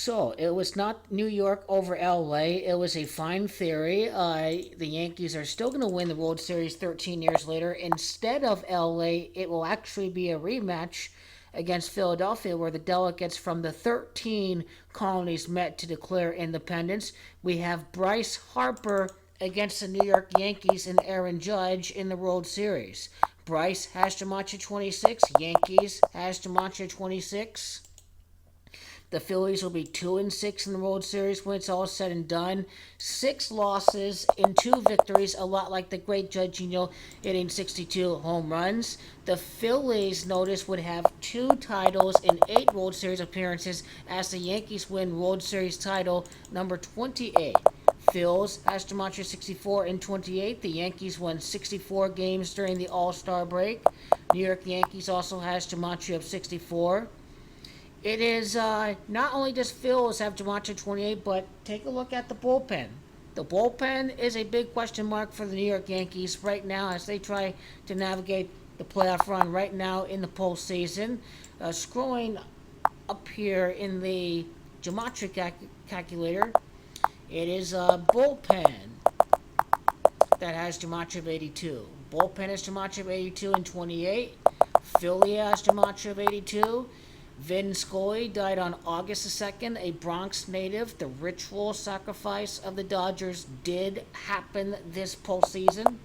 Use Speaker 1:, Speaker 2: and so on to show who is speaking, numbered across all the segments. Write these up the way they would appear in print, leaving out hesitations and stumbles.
Speaker 1: So it was not New York over LA. It was a fine theory. The Yankees are still going to win the World Series 13 years later. Instead of LA, it will actually be a rematch against Philadelphia, where the delegates from the 13 colonies met to declare independence. We have Bryce Harper against the New York Yankees and Aaron Judge in the World Series. Bryce has Jamacha 26. Yankees has Jamacha 26. The Phillies will be 2-6 in the World Series when it's all said and done. 6 losses and 2 victories, a lot like the great Judge hitting 62 home runs. The Phillies, notice, would have 2 titles and 8 World Series appearances as the Yankees win World Series title number 28. Phils has Gematria 64 and 28. The Yankees won 64 games during the All-Star break. New York Yankees also has Gematria of 64. It is not only does Phils have Gematria 28, but take a look at the bullpen. The bullpen is a big question mark for the New York Yankees right now as they try to navigate the playoff run right now in the postseason. Scrolling up here in the Gematria calculator, it is a bullpen that has Gematria of 82. Bullpen has Gematria of 82 and 28. Philly has Gematria of 82. Vin Scully died on August the 2nd, a Bronx native. The ritual sacrifice of the Dodgers did happen this postseason.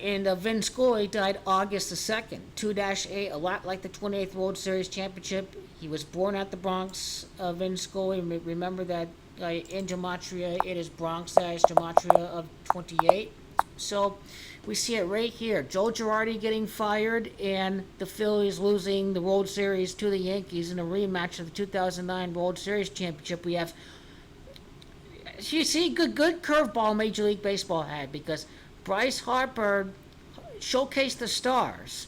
Speaker 1: And Vin Scully died August the 2nd, 2-8, a lot like the 28th World Series championship. He was born at the Bronx, Vin Scully. Remember that in Gematria, it is Bronx that is Gematria of 28. So we see it right here. Joe Girardi getting fired and the Phillies losing the World Series to the Yankees in a rematch of the 2009 World Series championship. We have, you see, good curveball Major League Baseball had, because Bryce Harper showcased the stars.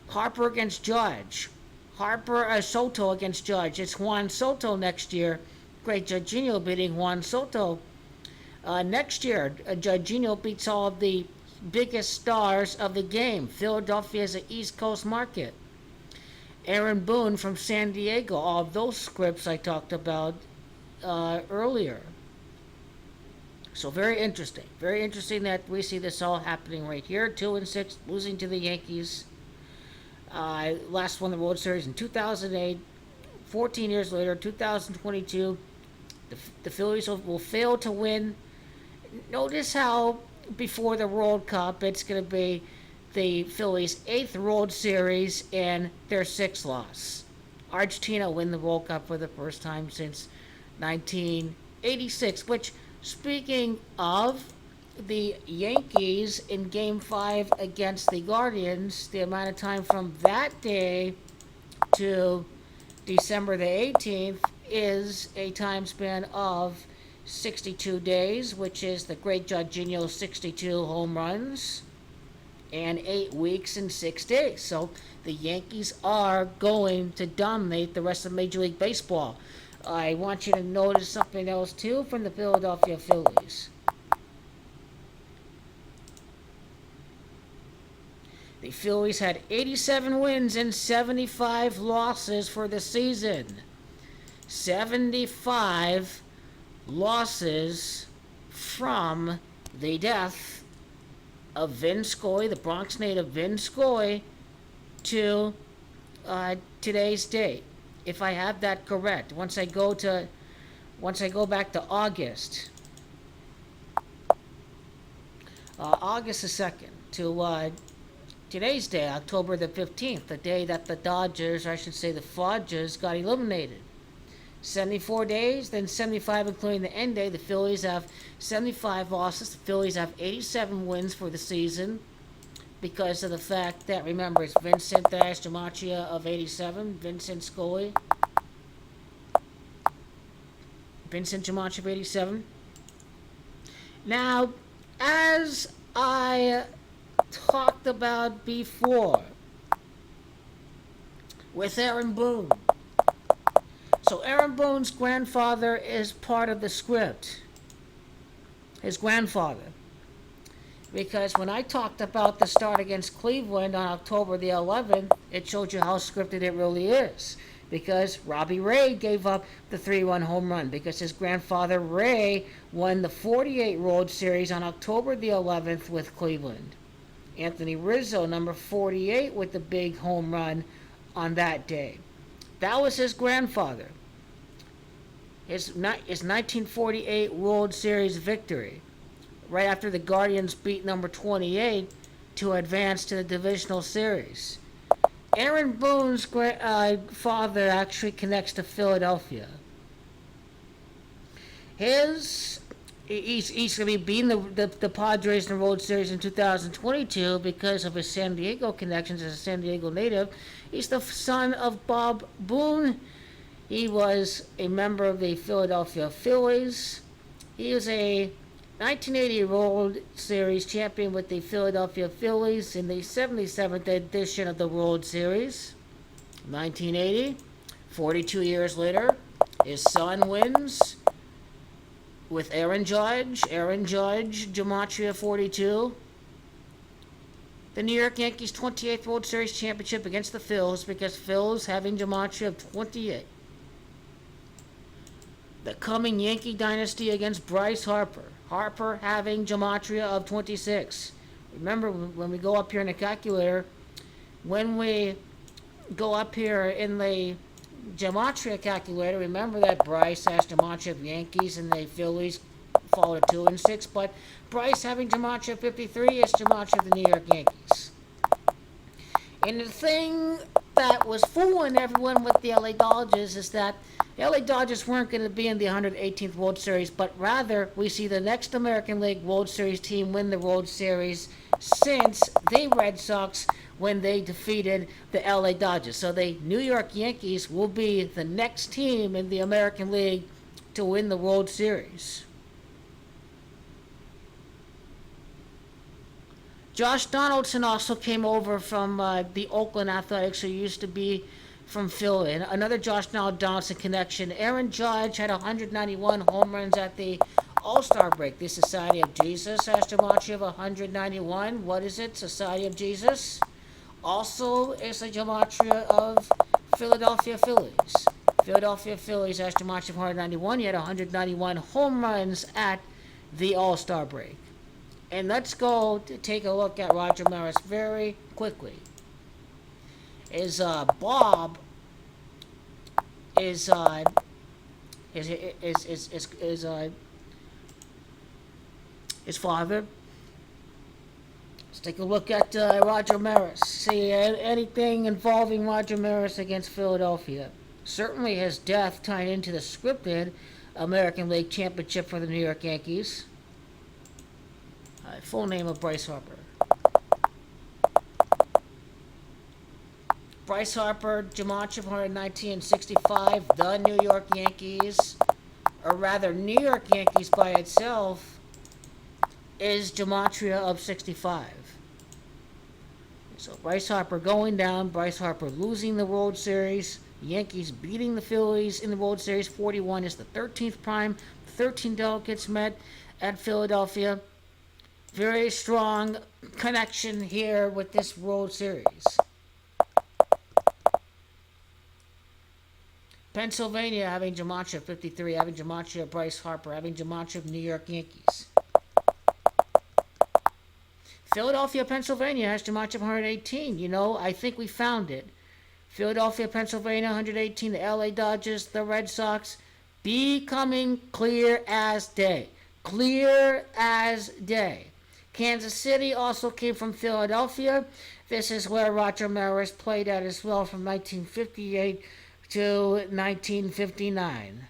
Speaker 1: Harper against Judge. Soto against Judge. It's Juan Soto next year. Great Jorginho beating Juan Soto. Next year, Jorginho beats all of the biggest stars of the game. Philadelphia is an East Coast market. Aaron Boone from San Diego. All of those scripts I talked about earlier. So very interesting. Very interesting that we see this all happening right here. 2-6, losing to the Yankees. Last won the World Series in 2008. 14 years later, 2022, the Phillies will fail to win. Notice how before the World Cup, it's going to be the Phillies' 8th World Series and their 6th loss. Argentina win the World Cup for the first time since 1986, which, speaking of the Yankees in Game 5 against the Guardians, the amount of time from that day to December the 18th is a time span of 62 days, which is the great Jorginho's 62 home runs, and 8 weeks and 6 days. So the Yankees are going to dominate the rest of Major League Baseball. I want you to notice something else too from the Philadelphia Phillies. The Phillies had 87 wins and 75 losses for the season. 75 losses from the death of Vin Scully, the Bronx native Vin Scully, to today's date. If I have that correct, once I go back to August, August the 2nd, to today's day, October the 15th, the day that the Dodgers, or I should say the Flodgers, got eliminated. 74 days, then 75 including the end day. The Phillies have 75 losses. The Phillies have 87 wins for the season because of the fact that, remember, it's Vincent Gematria of 87, Vincent Scully. Vincent Gematria of 87. Now, as I talked about before with Aaron Boone, so Aaron Boone's grandfather is part of the script. His grandfather. because when I talked about the start against Cleveland on October the 11th, it showed you how scripted it really is. Because Robbie Ray gave up the 3-1 home run because his grandfather Ray won the 48 World Series on October the 11th with Cleveland. Anthony Rizzo, number 48, with the big home run on that day. That was his grandfather. His 1948 World Series victory, right after the Guardians beat number 28 to advance to the divisional series. Aaron Boone's father actually connects to Philadelphia. He's going to be beating the Padres in the World Series in 2022 because of his San Diego connections as a San Diego native. He's the son of Bob Boone. He was a member of the Philadelphia Phillies. He was a 1980 World Series champion with the Philadelphia Phillies in the 77th edition of the World Series. 1980, 42 years later, his son wins with Aaron Judge, Gematria 42. The New York Yankees 28th World Series championship against the Phils because Phils having Gematria of 28. The coming Yankee dynasty against Bryce Harper. Harper having Gematria of 26. Remember, when we go up here in the calculator, when we go up here in the Gematria calculator, remember that Bryce has Gematria of Yankees and the Phillies fall to 2 and 6, but Bryce having Gematria of 53 is Gematria of the New York Yankees. And the thing that was fooling everyone with the LA Dodgers is that the LA Dodgers weren't going to be in the 118th World Series, but rather we see the next American League World Series team win the World Series since the Red Sox when they defeated the LA Dodgers. So the New York Yankees will be the next team in the American League to win the World Series. Josh Donaldson also came over from the Oakland Athletics, who used to be from Philly. Another Josh Donaldson connection. Aaron Judge had 191 home runs at the All-Star break. The Society of Jesus has Gematria of 191. What is it? Society of Jesus. Also, it's a Gematria of Philadelphia Phillies. Philadelphia Phillies has Gematria of 191. He had 191 home runs at the All-Star break. And let's go to take a look at Roger Maris very quickly. Bob his father. Let's take a look at Roger Maris. See anything involving Roger Maris against Philadelphia. Certainly his death tied into the scripted American League Championship for the New York Yankees. Full name of Bryce Harper. Bryce Harper, Gematria of 119 and 65. The New York Yankees, or rather New York Yankees by itself, is Gematria of 65. So Bryce Harper going down, Bryce Harper losing the World Series, Yankees beating the Phillies in the World Series 41 is the 13th prime. 13 delegates met at Philadelphia. Very strong connection here with this World Series. Pennsylvania having Gematria 53, having Gematria of Bryce Harper, having Gematria of New York Yankees. Philadelphia, Pennsylvania has Gematria of 118. You know, I think we found it. Philadelphia, Pennsylvania, 118. The LA Dodgers, the Red Sox, becoming clear as day. Clear as day. Kansas City also came from Philadelphia. This is where Roger Maris played at as well from 1958 to 1959.